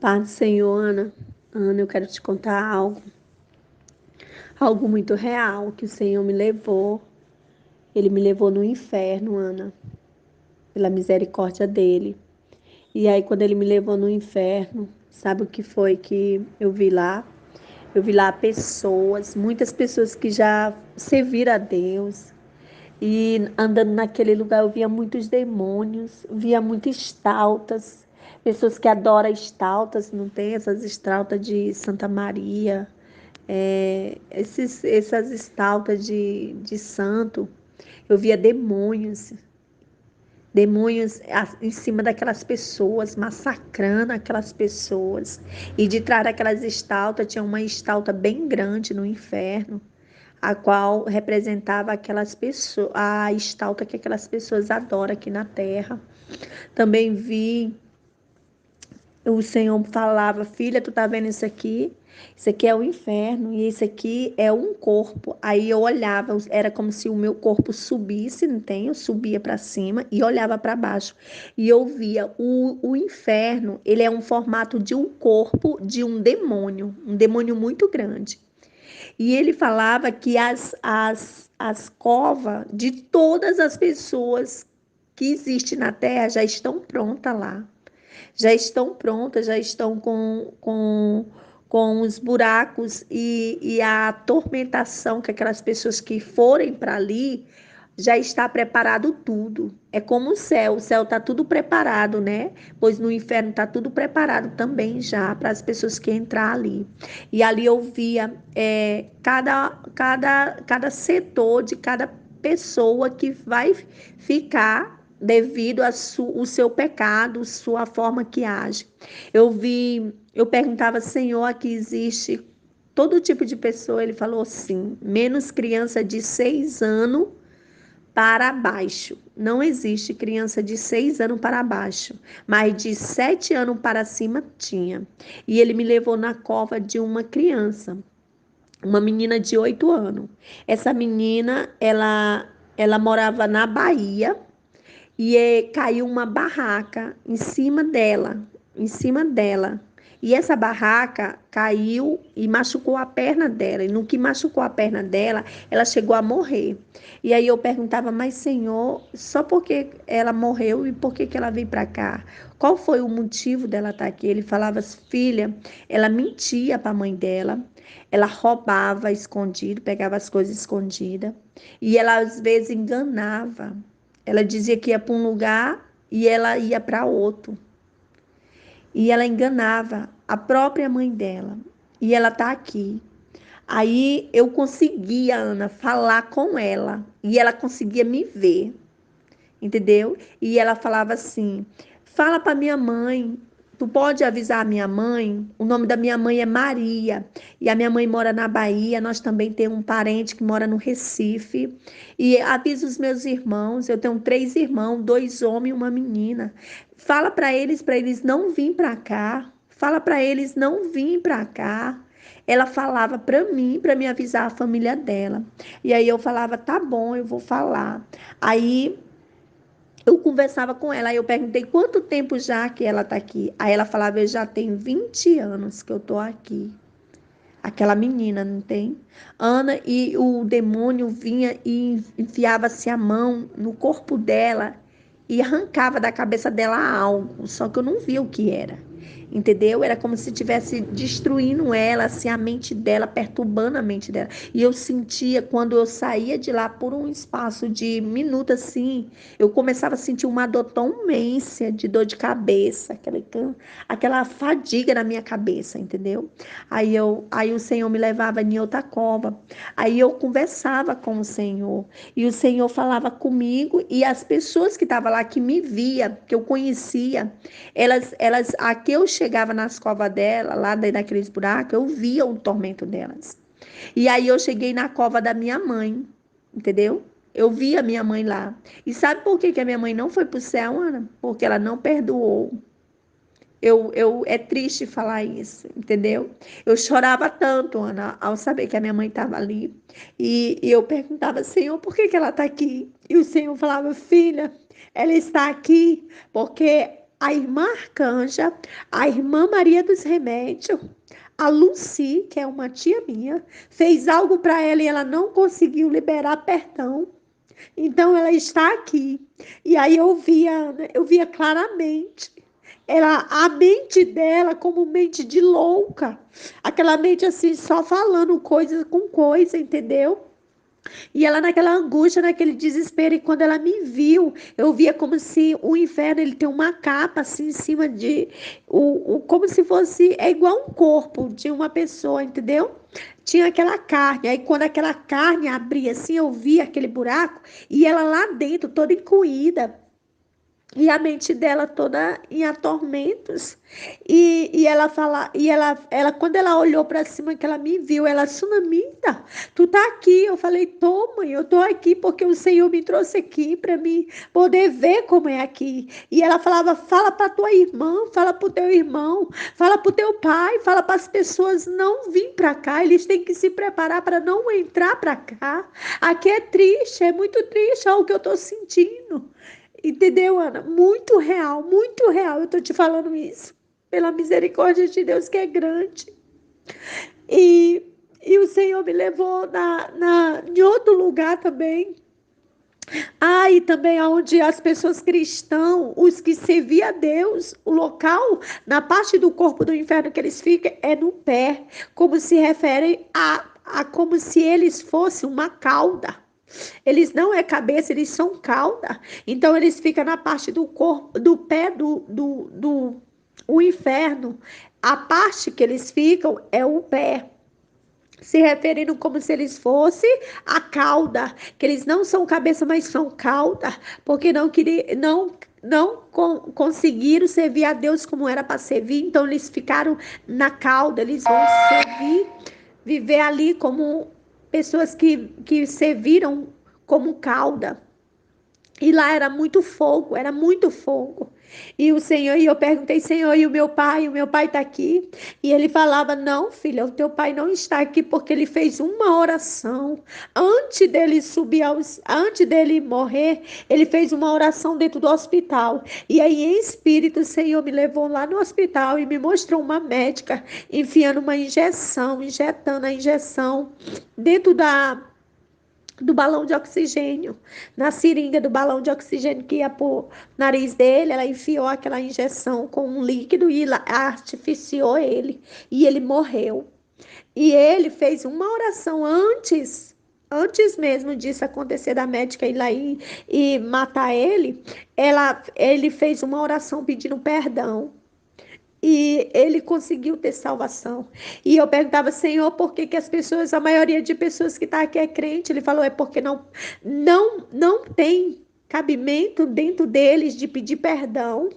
Paz do Senhor, Ana. Ana, eu quero te contar algo muito real que o Senhor me levou. Ele me levou no inferno, Ana, pela misericórdia dele. E aí, quando ele me levou no inferno, sabe o que foi que eu vi lá? Eu vi lá pessoas, muitas pessoas que já serviram a Deus. E andando naquele lugar, eu via muitos demônios, via muitas estaltas, pessoas que adoram estaltas, não tem essas estaltas de Santa Maria, essas estaltas de santo. Eu via demônios em cima daquelas pessoas, massacrando aquelas pessoas. E de trás daquelas estaltas tinha uma estalta bem grande no inferno, a qual representava aquelas pessoas, a estalta que aquelas pessoas adoram aqui na terra. Também vi o Senhor falava: filha, tu tá vendo isso aqui? Isso aqui é o inferno e isso aqui é um corpo. Aí eu olhava, era como se o meu corpo subisse, não tem? Eu subia para cima e olhava para baixo. E eu via o inferno, ele é um formato de um corpo de um demônio muito grande. E ele falava que as covas de todas as pessoas que existem na terra já estão prontas lá, já estão prontas, já estão com os buracos e a atormentação que aquelas pessoas que forem para ali já está preparado tudo. É como o céu está tudo preparado, né? Pois no inferno está tudo preparado também já para as pessoas que entrar ali. E ali eu via cada setor de cada pessoa que vai ficar devido ao seu pecado, sua forma que age. Eu perguntava, Senhor, aqui existe todo tipo de pessoa? Ele falou sim, menos criança de 6 anos para baixo. Não existe criança de 6 anos para baixo, mas de 7 anos para cima tinha. E ele me levou na cova de uma criança, uma menina de 8 anos. Essa menina, ela morava na Bahia e caiu uma barraca em cima dela. E essa barraca caiu e machucou a perna dela. E no que machucou a perna dela, ela chegou a morrer. E aí eu perguntava, mas Senhor, só porque ela morreu e por que ela veio para cá? Qual foi o motivo dela estar aqui? Ele falava, filha, ela mentia para a mãe dela, ela roubava escondido, pegava as coisas escondidas. E ela às vezes enganava. Ela dizia que ia para um lugar e ela ia para outro. E ela enganava a própria mãe dela. E ela está aqui. Aí eu conseguia, Ana, falar com ela. E ela conseguia me ver. Entendeu? E ela falava assim: fala para minha mãe. Tu pode avisar a minha mãe? O nome da minha mãe é Maria. E a minha mãe mora na Bahia. Nós também temos um parente que mora no Recife. E avisa os meus irmãos. Eu tenho 3 irmãos, 2 homens e uma menina. Fala para eles não vir para cá. Fala para eles não vir para cá. Ela falava para mim me avisar a família dela. E aí eu falava: tá bom, eu vou falar. Aí eu conversava com ela, aí eu perguntei quanto tempo já que ela está aqui. Aí ela falava, eu já tenho 20 anos que eu estou aqui. Aquela menina, não tem? Ana, e o demônio vinha e enfiava-se a mão no corpo dela e arrancava da cabeça dela algo, só que eu não via o que era. Entendeu? Era como se estivesse destruindo ela, assim, a mente dela, perturbando a mente dela. E eu sentia, quando eu saía de lá por um espaço de minutos, assim, eu começava a sentir uma dor tão imensa, de dor de cabeça, aquela fadiga na minha cabeça, entendeu? Aí o Senhor me levava em outra cova. Aí eu conversava com o Senhor. E o Senhor falava comigo e as pessoas que estavam lá, que me via, que eu conhecia, aqui eu chegava nas covas dela, lá dentro daqueles buracos, eu via o tormento delas. E aí eu cheguei na cova da minha mãe, entendeu? Eu vi a minha mãe lá. E sabe por que a minha mãe não foi para o céu, Ana? Porque ela não perdoou. É triste falar isso, entendeu? Eu chorava tanto, Ana, ao saber que a minha mãe estava ali. E eu perguntava, Senhor, por que ela está aqui? E o Senhor falava, filha, ela está aqui porque a irmã Arcanja, a irmã Maria dos Remédios, a Lucy, que é uma tia minha, fez algo para ela e ela não conseguiu liberar perdão. Então ela está aqui. E aí eu via claramente a mente dela como mente de louca. Aquela mente assim, só falando coisa com coisa, entendeu? E ela naquela angústia, naquele desespero, e quando ela me viu, eu via como se o inferno ele tem uma capa assim em cima de como se fosse é igual um corpo de uma pessoa, entendeu? Tinha aquela carne, aí quando aquela carne abria assim, eu via aquele buraco e ela lá dentro toda encolhida. E a mente dela toda em atormentos. E ela fala, ela quando ela olhou para cima que ela me viu, ela, Sunamita, tu tá aqui? Eu falei, tô, mãe, eu tô aqui porque o Senhor me trouxe aqui para mim poder ver como é aqui. E ela falava, fala para tua irmã, fala pro teu irmão, fala pro teu pai, fala para as pessoas não vir para cá, eles têm que se preparar para não entrar para cá. Aqui é triste, é muito triste, olha o que eu tô sentindo. Entendeu, Ana? Muito real, muito real. Eu tô te falando isso. Pela misericórdia de Deus, que é grande. E, e o Senhor me levou em outro lugar também. Ah, e também onde as pessoas cristãs, os que serviam a Deus, o local, na parte do corpo do inferno que eles ficam, é no pé. Como se referem a como se eles fossem uma cauda. Eles não é cabeça, eles são cauda. Então eles ficam na parte do corpo, do pé do o inferno. A parte que eles ficam é o pé. Se referindo como se eles fossem a cauda, que eles não são cabeça, mas são cauda, porque não conseguiram servir a Deus como era para servir, então eles ficaram na cauda, eles vão servir, viver ali como pessoas que serviram como cauda. E lá era muito fogo, era muito fogo. E o Senhor, e eu perguntei, Senhor, e o meu pai? O meu pai está aqui? E ele falava, não, filha, o teu pai não está aqui porque ele fez uma oração. Antes dele morrer, ele fez uma oração dentro do hospital. E aí, em espírito, o Senhor me levou lá no hospital e me mostrou uma médica enfiando uma injeção, injetando a injeção dentro do balão de oxigênio, na seringa do balão de oxigênio que ia pro nariz dele, ela enfiou aquela injeção com um líquido e artificiou ele, e ele morreu. E ele fez uma oração antes mesmo disso acontecer, da médica ir lá e matar ele, ele fez uma oração pedindo perdão. E ele conseguiu ter salvação. E eu perguntava, Senhor, por que as pessoas, a maioria de pessoas que está aqui é crente? Ele falou, é porque não tem cabimento dentro deles de pedir perdão.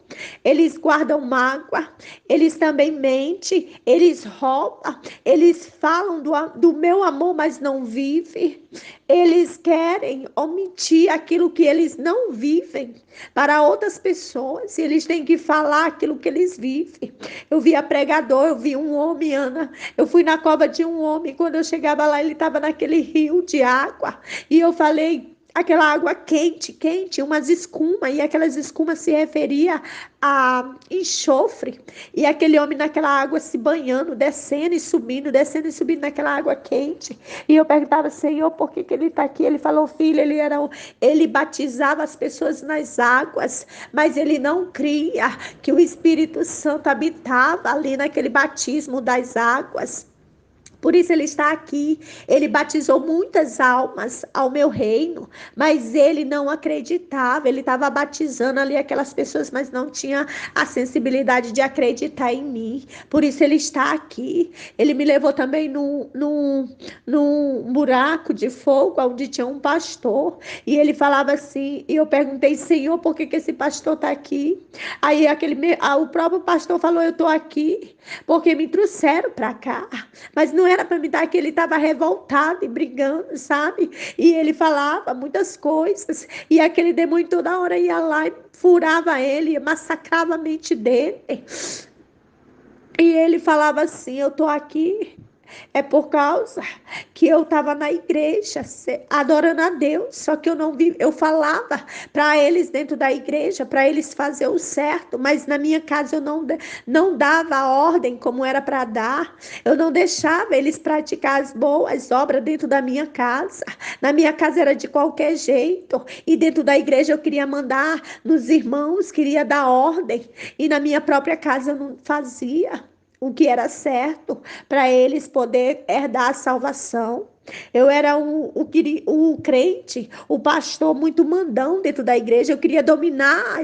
Eles guardam mágoa, eles também mentem, eles roubam, eles falam do meu amor, mas não vivem. Eles querem omitir aquilo que eles não vivem para outras pessoas. E eles têm que falar aquilo que eles vivem. Eu via pregador, eu vi um homem, Ana. Eu fui na cova de um homem. Quando eu chegava lá, ele estava naquele rio de água. E eu falei, aquela água quente, quente, umas escumas, e aquelas escumas se referia a enxofre, e aquele homem naquela água se banhando, descendo e subindo naquela água quente. E eu perguntava, Senhor, por que ele está aqui? Ele falou, filho, ele batizava as pessoas nas águas, mas ele não cria que o Espírito Santo habitava ali naquele batismo das águas. Por isso ele está aqui. Ele batizou muitas almas ao meu reino, mas ele não acreditava. Ele estava batizando ali aquelas pessoas, mas não tinha a sensibilidade de acreditar em mim. Por isso ele está aqui. Ele me levou também num buraco de fogo, onde tinha um pastor. E ele falava assim, e eu perguntei, Senhor, por que esse pastor está aqui? Aí o próprio pastor falou, eu estou aqui porque me trouxeram para cá. Mas não era para me dar que ele estava revoltado e brigando, sabe? E ele falava muitas coisas. E aquele demônio toda hora ia lá e furava ele, massacrava a mente dele. E ele falava assim, eu tô aqui É por causa que eu estava na igreja adorando a Deus, só que eu não vi, eu falava para eles dentro da igreja, para eles fazer o certo, mas na minha casa eu não dava a ordem como era para dar, eu não deixava eles praticar as boas obras dentro da minha casa. Na minha casa era de qualquer jeito, e dentro da igreja eu queria mandar nos irmãos, queria dar ordem, e na minha própria casa eu não fazia o que era certo para eles poder herdar a salvação. Eu era o crente, o pastor muito mandão dentro da igreja. Eu queria dominar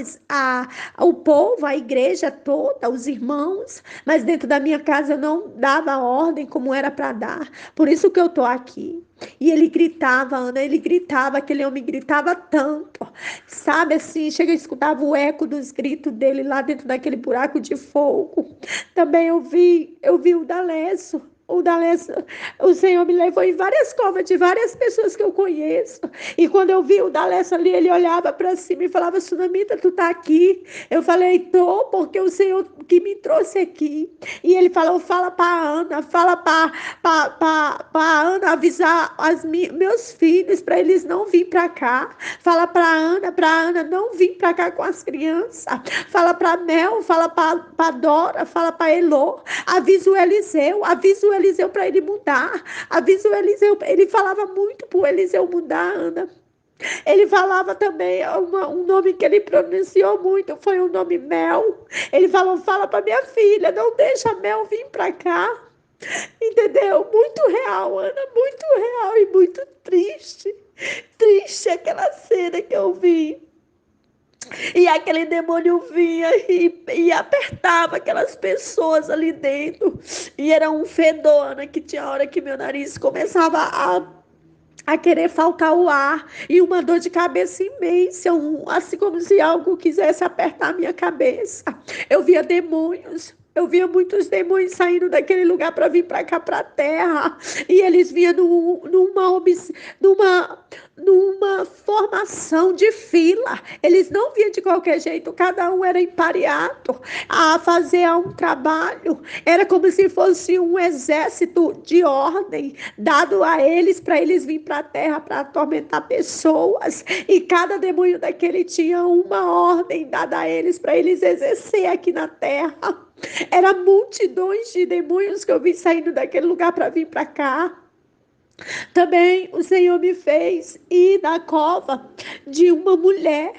o povo, a igreja toda, os irmãos, mas dentro da minha casa eu não dava ordem como era para dar. Por isso que eu estou aqui. E ele gritava, Ana, ele gritava, aquele homem gritava tanto, sabe assim, chega a escutar o eco dos gritos dele lá dentro daquele buraco de fogo. Também eu vi o D'Alessio, o Senhor me levou em várias covas de várias pessoas que eu conheço. E quando eu vi o D'Alessio ali, ele olhava para cima e falava: Sunamita, tu tá aqui? Eu falei: tô, porque o Senhor que me trouxe aqui. E ele falou: fala para Ana, fala para Ana avisar meus filhos para eles não vir para cá. Fala para Ana não vir para cá com as crianças. Fala para Mel, fala para Dora, fala para Elô. Avisa o Eliseu para ele mudar. Avisa o Eliseu. Ele falava muito para o Eliseu mudar, Ana. Ele falava também um nome que ele pronunciou muito, foi o nome Mel. Ele falou: fala para minha filha, não deixa a Mel vir para cá. Entendeu? Muito real, Ana, muito real e muito triste. Triste aquela cena que eu vi. E aquele demônio vinha e apertava aquelas pessoas ali dentro. E era um fedor, Ana, que tinha hora que meu nariz começava a querer faltar o ar. E uma dor de cabeça imensa, assim como se algo quisesse apertar a minha cabeça. Eu via demônios. Eu via muitos demônios saindo daquele lugar para vir para cá, para a terra. E eles vinham numa formação de fila. Eles não vinham de qualquer jeito. Cada um era empareado a fazer um trabalho. Era como se fosse um exército de ordem dado a eles para eles virem para a terra para atormentar pessoas. E cada demônio daquele tinha uma ordem dada a eles para eles exercer aqui na terra. Era multidões de demônios que eu vi saindo daquele lugar para vir para cá. Também o Senhor me fez ir na cova de uma mulher.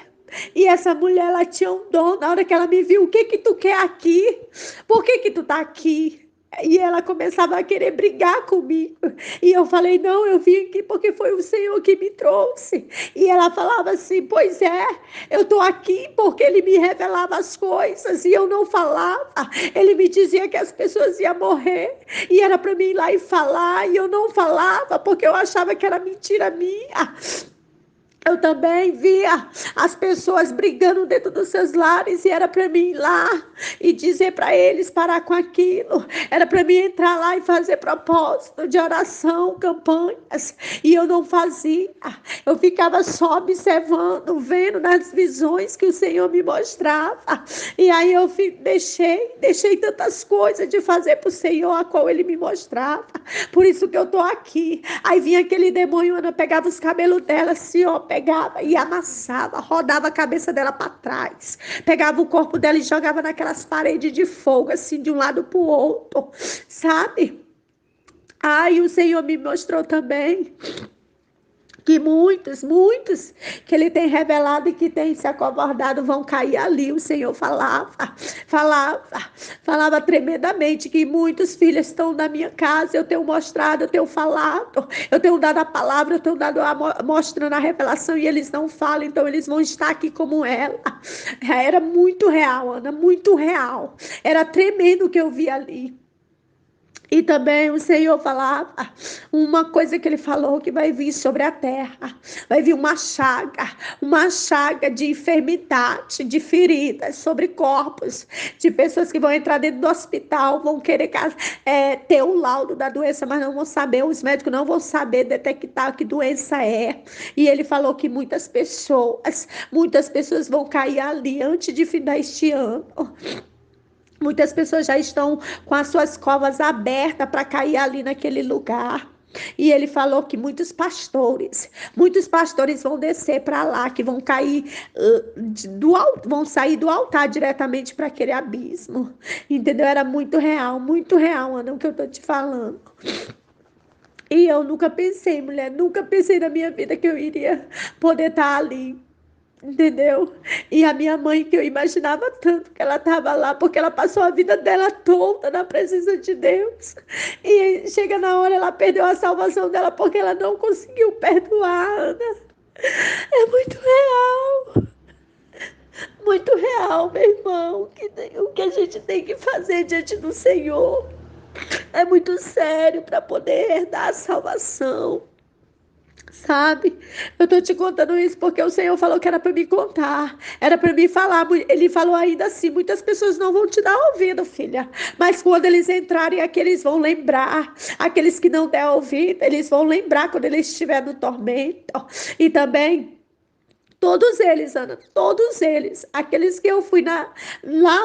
E essa mulher, ela tinha um dom. Na hora que ela me viu: o que que tu quer aqui? Por que tu tá aqui? E ela começava a querer brigar comigo. E eu falei: não, eu vim aqui porque foi o Senhor que me trouxe. E ela falava assim: pois é, eu tô aqui porque ele me revelava as coisas e eu não falava. Ele me dizia que as pessoas iam morrer e era para mim ir lá e falar, e eu não falava porque eu achava que era mentira minha. Eu também via as pessoas brigando dentro dos seus lares e era para mim ir lá e dizer para eles parar com aquilo. Era para mim entrar lá e fazer propósito de oração, campanhas. E eu não fazia. Eu ficava só observando, vendo nas visões que o Senhor me mostrava. E aí eu deixei tantas coisas de fazer para o Senhor, a qual Ele me mostrava. Por isso que eu estou aqui. Aí vinha aquele demônio, Ana, pegava os cabelos dela assim, ó, pegava e amassava, rodava a cabeça dela para trás, pegava o corpo dela e jogava naquelas paredes de fogo, assim, de um lado para o outro, sabe? Ai, o Senhor me mostrou também que muitos que ele tem revelado e que tem se acovardado vão cair ali. O Senhor falava tremendamente que muitos filhos estão na minha casa. Eu tenho mostrado, eu tenho falado, eu tenho dado a palavra, eu tenho dado mostrando a revelação e eles não falam, então eles vão estar aqui como ela. Era muito real, Ana, muito real. Era tremendo o que eu vi ali. E também o Senhor falava uma coisa que ele falou que vai vir sobre a terra. Vai vir uma chaga de enfermidade, de feridas sobre corpos, de pessoas que vão entrar dentro do hospital, vão querer ter o laudo da doença, mas não vão saber, os médicos não vão saber detectar que doença é. E ele falou que muitas pessoas vão cair ali antes de findar este ano. Muitas pessoas já estão com as suas covas abertas para cair ali naquele lugar. E ele falou que muitos pastores vão descer para lá, que vão cair vão sair do altar diretamente para aquele abismo. Entendeu? Era muito real, Ana, o que eu tô te falando. E eu nunca pensei, mulher, nunca pensei na minha vida que eu iria poder estar ali. Entendeu? E a minha mãe, que eu imaginava tanto que ela estava lá, porque ela passou a vida dela toda na presença de Deus. E chega na hora, ela perdeu a salvação dela porque ela não conseguiu perdoar, Ana. É muito real, meu irmão. O que a gente tem que fazer diante do Senhor é muito sério para poder herdar a salvação. Sabe? Eu tô te contando isso porque o Senhor falou que era para me contar, era para me falar. Ele falou ainda assim: muitas pessoas não vão te dar ouvido, filha, mas quando eles entrarem aqui, eles vão lembrar. Aqueles que não der ouvido, eles vão lembrar quando eles estiverem no tormento. E também todos eles, Ana, todos eles, aqueles que eu fui lá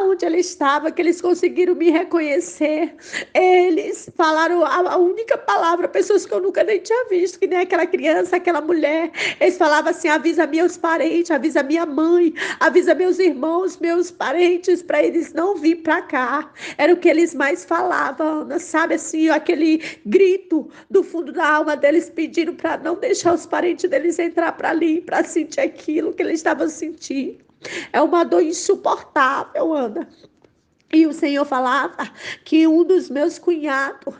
onde ela estava, que eles conseguiram me reconhecer, eles falaram a única palavra, pessoas que eu nunca nem tinha visto, que nem aquela criança, aquela mulher, eles falavam assim: avisa meus parentes, avisa minha mãe, avisa meus irmãos, meus parentes, para eles não vir para cá. Era o que eles mais falavam, Ana, sabe assim, aquele grito do fundo da alma deles pedindo para não deixar os parentes deles entrar para ali, para sentir aquilo que eles estavam sentindo. É uma dor insuportável, Ana. E o Senhor falava que um dos meus cunhados,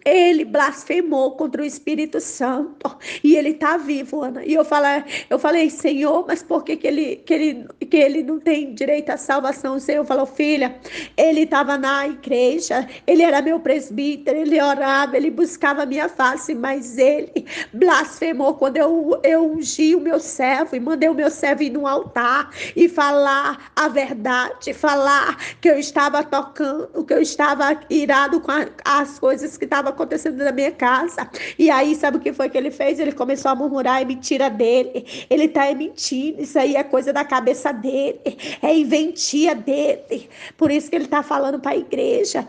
ele blasfemou contra o Espírito Santo e ele está vivo, Ana. E eu falei, Senhor, mas por que ele não tem direito à salvação? O Senhor falou: filha, ele estava na igreja, ele era meu presbítero, ele orava, ele buscava a minha face, mas ele blasfemou quando eu ungi o meu servo e mandei o meu servo ir no altar e falar a verdade, falar que eu estava tocando, que eu estava irado com as coisas que estavam acontecendo na minha casa. E aí, sabe o que foi que ele fez? Ele começou a murmurar: é mentira dele, ele tá mentindo, isso aí é coisa da cabeça dele, é inventia dele. Por isso que ele tá falando para a igreja.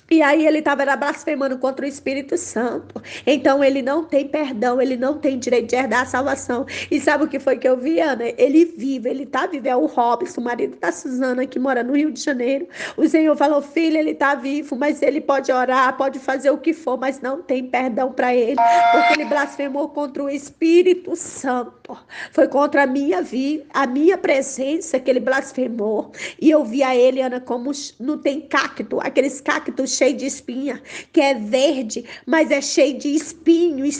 E aí ele estava blasfemando contra o Espírito Santo. Então ele não tem perdão, ele não tem direito de herdar a salvação. E sabe o que foi que eu vi, Ana? Ele vive, ele tá vivo. É o Robson, o marido da Suzana, que mora no Rio de Janeiro. O Senhor falou: filho, ele tá vivo, mas ele pode orar, pode fazer o que for, mas não tem perdão para ele, porque ele blasfemou contra o Espírito Santo. Foi contra a minha vida, a minha presença que ele blasfemou. E eu via ele, Ana, como não tem cacto, aqueles cactos cheio de espinha, que é verde, mas é cheio de espinhos,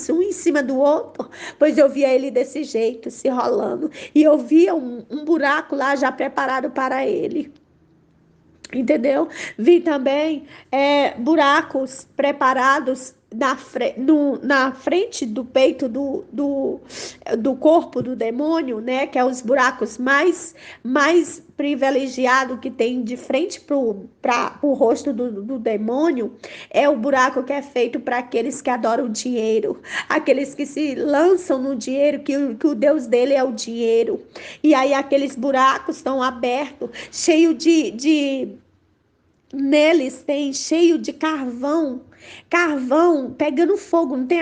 um em cima do outro. Pois eu via ele desse jeito, se rolando. E eu via um buraco lá já preparado para ele. Entendeu? Vi também buracos preparados na frente do peito do corpo do demônio, né? Que é os buracos mais privilegiado que tem de frente para o rosto do demônio. É o buraco que é feito para aqueles que adoram o dinheiro, aqueles que se lançam no dinheiro, que o Deus dele é o dinheiro. E aí aqueles buracos estão abertos, cheio neles tem cheio de carvão pegando fogo, não tem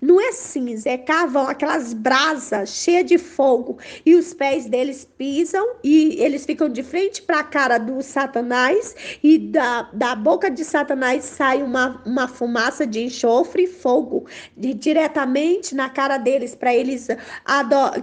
não é cinza, é carvão, aquelas brasas cheias de fogo, e os pés deles pisam, e eles ficam de frente para a cara do Satanás, e da boca de Satanás sai uma fumaça de enxofre e fogo, diretamente na cara deles, para eles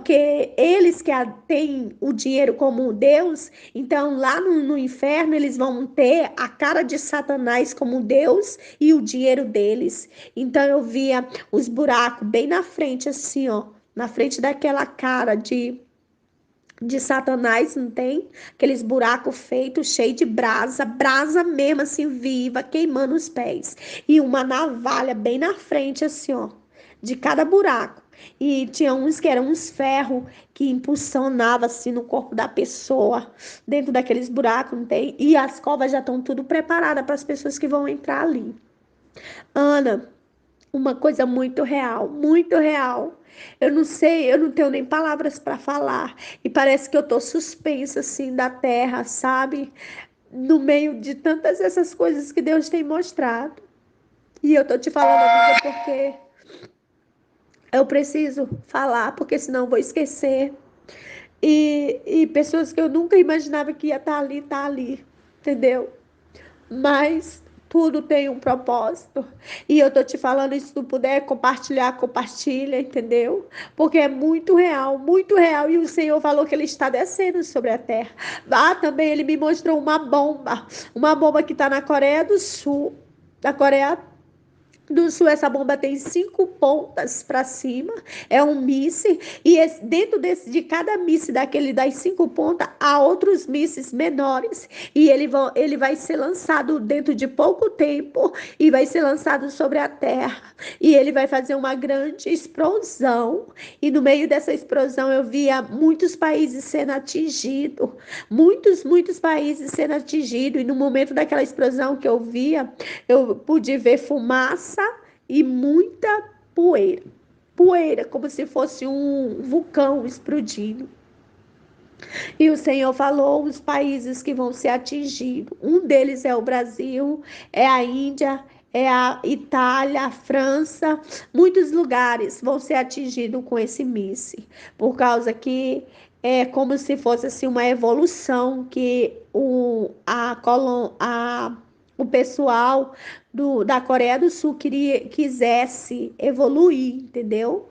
que eles que têm o dinheiro como Deus, então lá no inferno eles vão ter a cara de Satanás como Deus e o dinheiro deles. Então eu via os buracos bem na frente, assim, ó, na frente daquela cara de Satanás, não tem? Aqueles buracos feitos, cheio de brasa mesmo, assim, viva, queimando os pés. E uma navalha bem na frente, assim, ó, de cada buraco. E tinha uns que eram uns ferros que impulsionava assim no corpo da pessoa, dentro daqueles buracos, não tem? E as covas já estão tudo preparadas para as pessoas que vão entrar ali. Ana, uma coisa muito real, muito real. Eu não sei, eu não tenho nem palavras para falar. E parece que eu tô suspensa assim da terra, sabe? No meio de tantas essas coisas que Deus tem mostrado. E eu tô te falando, amiga, porque eu preciso falar, porque senão eu vou esquecer. E pessoas que eu nunca imaginava que ia estar ali, tá ali, entendeu? Mas tudo tem um propósito. E eu tô te falando, se tu puder compartilhar, compartilha, entendeu? Porque é muito real, muito real. E o Senhor falou que ele está descendo sobre a terra. Ah, também ele me mostrou uma bomba que está na Coreia do Sul, da Coreia do Sul. Essa bomba tem 5 pontas para cima, é um míssil, e dentro de cada míssil daquele das 5 pontas, há outros mísseis menores, e ele vai ser lançado dentro de pouco tempo, e vai ser lançado sobre a Terra, e ele vai fazer uma grande explosão, e no meio dessa explosão eu via muitos países sendo atingidos, muitos países sendo atingidos, e no momento daquela explosão que eu via, eu pude ver fumaça e muita poeira. Poeira, como se fosse um vulcão explodindo. E o Senhor falou os países que vão ser atingidos. Um deles é o Brasil, é a Índia, é a Itália, a França. Muitos lugares vão ser atingidos com esse míssil. Por causa que é como se fosse assim, uma evolução que o pessoal da Coreia do Sul quisesse evoluir, entendeu?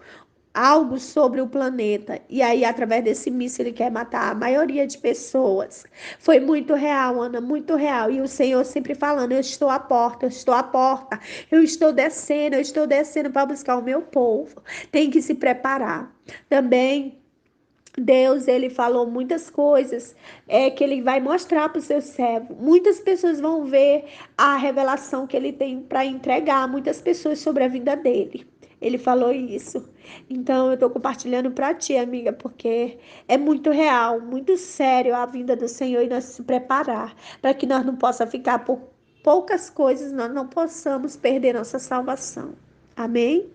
Algo sobre o planeta. E aí, através desse míssil, ele quer matar a maioria de pessoas. Foi muito real, Ana, muito real. E o Senhor sempre falando: eu estou à porta, eu estou à porta, eu estou descendo para buscar o meu povo. Tem que se preparar. Também. Deus, ele falou muitas coisas que ele vai mostrar para o seu servo. Muitas pessoas vão ver a revelação que ele tem para entregar, muitas pessoas sobre a vida dele. Ele falou isso. Então eu estou compartilhando para ti, amiga, porque é muito real, muito sério a vinda do Senhor e nós se preparar para que nós não possa ficar por poucas coisas, nós não possamos perder nossa salvação. Amém?